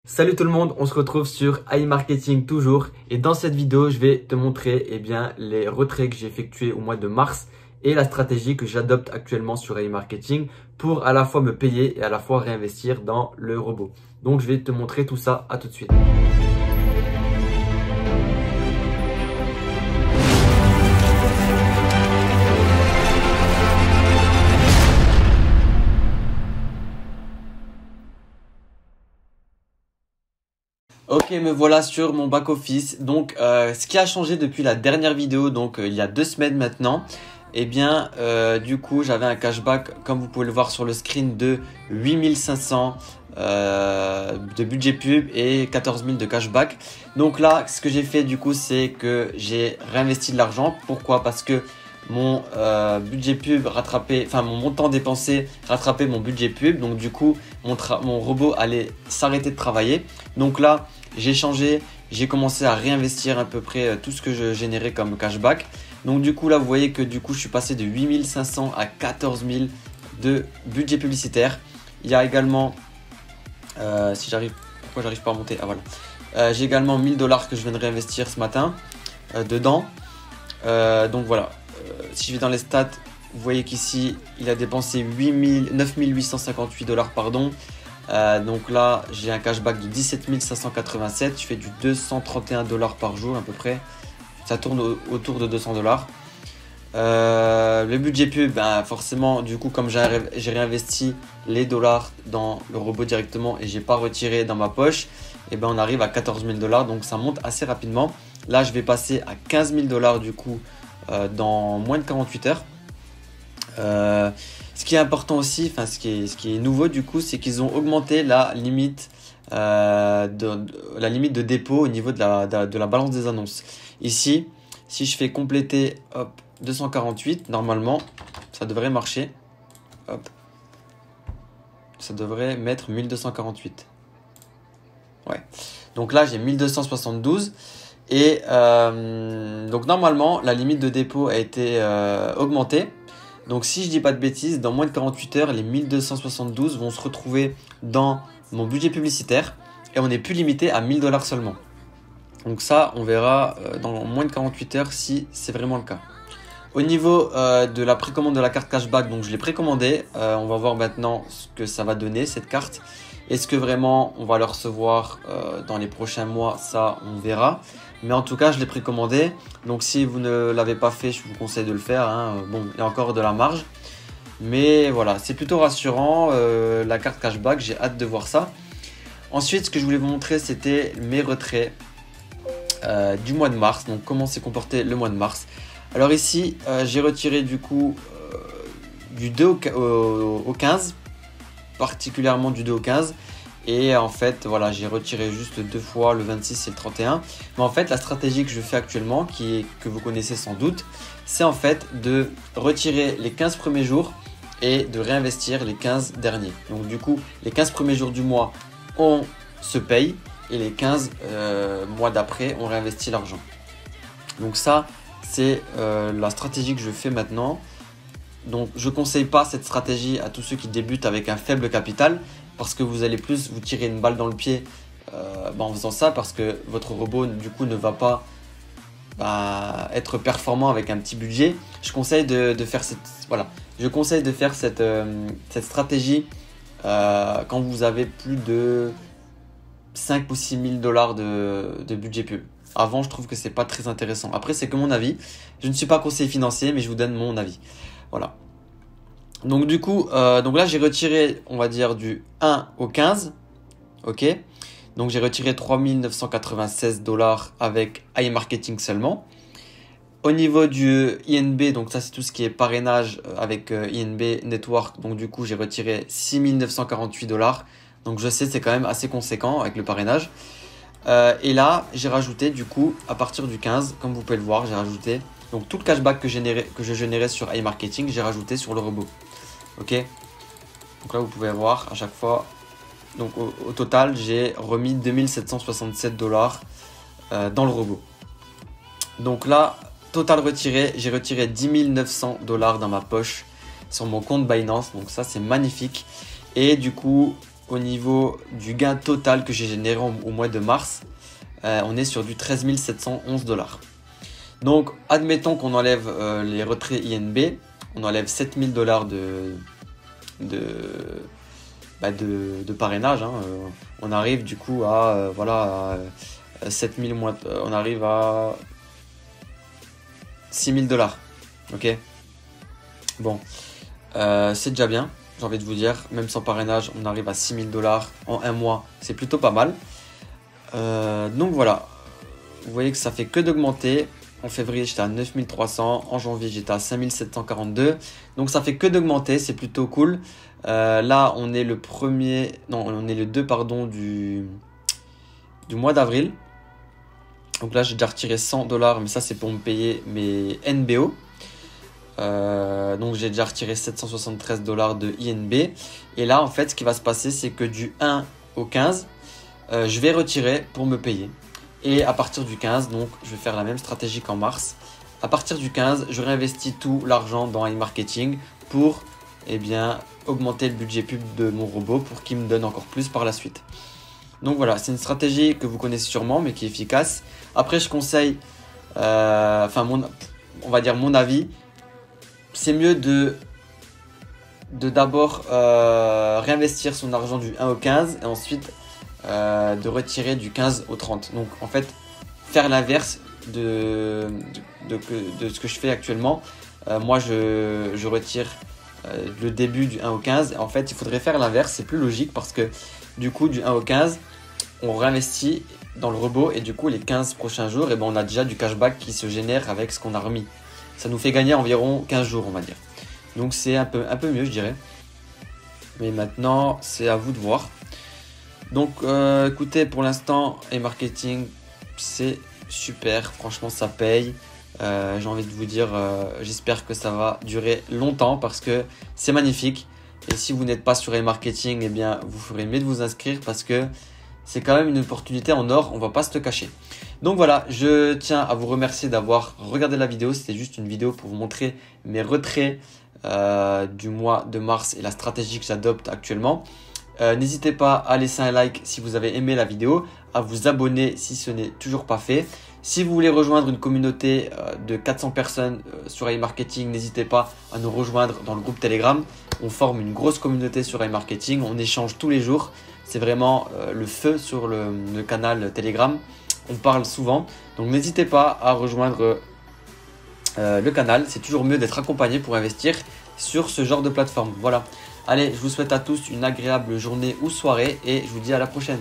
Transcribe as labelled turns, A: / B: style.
A: Salut tout le monde, on se retrouve sur iMarketing toujours et dans cette vidéo je vais te montrer les retraits que j'ai effectués au mois de mars et la stratégie que j'adopte actuellement sur iMarketing pour à la fois me payer et à la fois réinvestir dans le robot. Donc je vais te montrer tout ça, à tout de suite. Ok, me voilà sur mon back-office. Donc, ce qui a changé depuis la dernière vidéo, donc il y a 2 semaines maintenant, du coup, j'avais un cashback, comme vous pouvez le voir sur le screen, de 8500 de budget pub et 14 000 de cashback. Donc là, ce que j'ai fait du coup, c'est que j'ai réinvesti de l'argent. Pourquoi? Parce que mon budget pub rattrapait, enfin mon montant dépensé rattrapait mon budget pub. Donc du coup, mon robot allait s'arrêter de travailler. Donc là, j'ai changé, j'ai commencé à réinvestir à peu près tout ce que je générais comme cashback. Donc du coup là, vous voyez que du coup, je suis passé de 8500 à 14 000 de budget publicitaire. Il y a également, si j'arrive, pourquoi j'arrive pas à monter? Ah voilà. J'ai également 1000 $ que je viens de réinvestir ce matin dedans. Donc voilà. Si je vais dans les stats, vous voyez qu'ici, il a dépensé 9 858 $, pardon. Donc là, j'ai un cashback de 17 587. Je fais du 231 $ par jour à peu près. Ça tourne autour de 200 $. Le budget pub, forcément, du coup, comme j'ai réinvesti les dollars dans le robot directement et j'ai pas retiré dans ma poche, et on arrive à 14 000 $. Donc ça monte assez rapidement. Là, je vais passer à 15 000 $ du coup dans moins de 48 heures. Ce qui est important aussi, enfin ce qui est nouveau du coup, c'est qu'ils ont augmenté la limite de dépôt au niveau de la balance des annonces. Ici, si je fais compléter 248, normalement, ça devrait marcher. Hop. Ça devrait mettre 1248. Ouais. Donc là, j'ai 1272. Et donc normalement, la limite de dépôt a été augmentée. Donc si je dis pas de bêtises, dans moins de 48 heures, les 1272 vont se retrouver dans mon budget publicitaire et on n'est plus limité à 1000 $ seulement. Donc ça, on verra dans moins de 48 heures si c'est vraiment le cas. Au niveau de la précommande de la carte cashback, donc je l'ai précommandée. On va voir maintenant ce que ça va donner cette carte. Est-ce que vraiment on va le recevoir dans les prochains mois? Ça, on verra. Mais en tout cas, je l'ai précommandé. Donc si vous ne l'avez pas fait, je vous conseille de le faire. Bon, il y a encore de la marge. Mais voilà, c'est plutôt rassurant. La carte cashback, j'ai hâte de voir ça. Ensuite, ce que je voulais vous montrer, c'était mes retraits du mois de mars. Donc comment s'est comporté le mois de mars. Alors ici, j'ai retiré du coup du 2 au 15. Particulièrement du 2 au 15. Et en fait, voilà, j'ai retiré juste 2 fois, le 26 et le 31. Mais en fait, la stratégie que je fais actuellement, que vous connaissez sans doute, c'est en fait de retirer les 15 premiers jours et de réinvestir les 15 derniers. Donc du coup, les 15 premiers jours du mois, on se paye et les 15 mois d'après, on réinvestit l'argent. Donc ça, c'est la stratégie que je fais maintenant. Donc je ne conseille pas cette stratégie à tous ceux qui débutent avec un faible capital parce que vous allez plus vous tirer une balle dans le pied en faisant ça parce que votre robot du coup ne va pas être performant avec un petit budget. Je conseille de faire cette stratégie quand vous avez plus de 5 ou 6 000 $ de budget pub. Avant, je trouve que c'est pas très intéressant. Après, c'est que mon avis. Je ne suis pas conseiller financier, mais je vous donne mon avis. Voilà. Donc du coup, donc là j'ai retiré, on va dire du 1 au 15. Ok. Donc j'ai retiré 3 996 $ avec iMarketing seulement. Au niveau du INB, donc ça c'est tout ce qui est parrainage avec INB Network. Donc du coup j'ai retiré 6 948 $. Donc je sais c'est quand même assez conséquent avec le parrainage. Et là j'ai rajouté du coup à partir du 15, comme vous pouvez le voir, j'ai rajouté donc tout le cashback que je générais sur iMarketing, j'ai rajouté sur le robot. Ok. Donc là vous pouvez voir à chaque fois. Donc au total j'ai remis 2767 $ dans le robot. Donc là total retiré, j'ai retiré 10 900 $ dans ma poche sur mon compte Binance. Donc ça c'est magnifique. Et du coup au niveau du gain total que j'ai généré au mois de mars, on est sur du 13 711 $. Donc, admettons qu'on enlève les retraits INB, on enlève 7 000 $ de parrainage. Hein. On arrive du coup à, voilà, à 7 000 moins, on arrive à 6 000 $. Ok. Bon, c'est déjà bien, j'ai envie de vous dire. Même sans parrainage, on arrive à 6 000 $ en un mois. C'est plutôt pas mal. Donc voilà, vous voyez que ça fait que d'augmenter. En février, j'étais à 9 300. En janvier, j'étais à 5 742. Donc ça fait que d'augmenter, c'est plutôt cool. Là, on est le 2 pardon, du mois d'avril. Donc là, j'ai déjà retiré 100 $, mais ça, c'est pour me payer mes NBO. Donc j'ai déjà retiré 773 $ de INB. Et là, en fait, ce qui va se passer, c'est que du 1 au 15, je vais retirer pour me payer. Et à partir du 15, donc je vais faire la même stratégie qu'en mars. À partir du 15, je réinvestis tout l'argent dans e-marketing pour augmenter le budget pub de mon robot pour qu'il me donne encore plus par la suite. Donc voilà, c'est une stratégie que vous connaissez sûrement mais qui est efficace. Après, je conseille, on va dire mon avis, c'est mieux de d'abord réinvestir son argent du 1 au 15 et ensuite de retirer du 15 au 30. Donc en fait, faire l'inverse de ce que je fais actuellement. Moi, je retire le début du 1 au 15. En fait, il faudrait faire l'inverse, c'est plus logique parce que du coup, du 1 au 15, on réinvestit dans le robot et du coup, les 15 prochains jours, on a déjà du cashback qui se génère avec ce qu'on a remis. Ça nous fait gagner environ 15 jours, on va dire. Donc c'est un peu mieux, je dirais. Mais maintenant, c'est à vous de voir. Donc écoutez, pour l'instant, e-marketing, c'est super. Franchement, ça paye. J'ai envie de vous dire, j'espère que ça va durer longtemps parce que c'est magnifique. Et si vous n'êtes pas sur e-marketing, vous ferez mieux de vous inscrire parce que c'est quand même une opportunité en or, on va pas se le cacher. Donc voilà, je tiens à vous remercier d'avoir regardé la vidéo. C'était juste une vidéo pour vous montrer mes retraits du mois de mars et la stratégie que j'adopte actuellement. N'hésitez pas à laisser un like si vous avez aimé la vidéo, à vous abonner si ce n'est toujours pas fait. Si vous voulez rejoindre une communauté de 400 personnes sur e-marketing, n'hésitez pas à nous rejoindre dans le groupe Telegram. On forme une grosse communauté sur e-marketing, on échange tous les jours. C'est vraiment le feu sur le canal Telegram. On parle souvent, donc n'hésitez pas à rejoindre le canal. C'est toujours mieux d'être accompagné pour investir sur ce genre de plateforme. Voilà. Allez, je vous souhaite à tous une agréable journée ou soirée et je vous dis à la prochaine.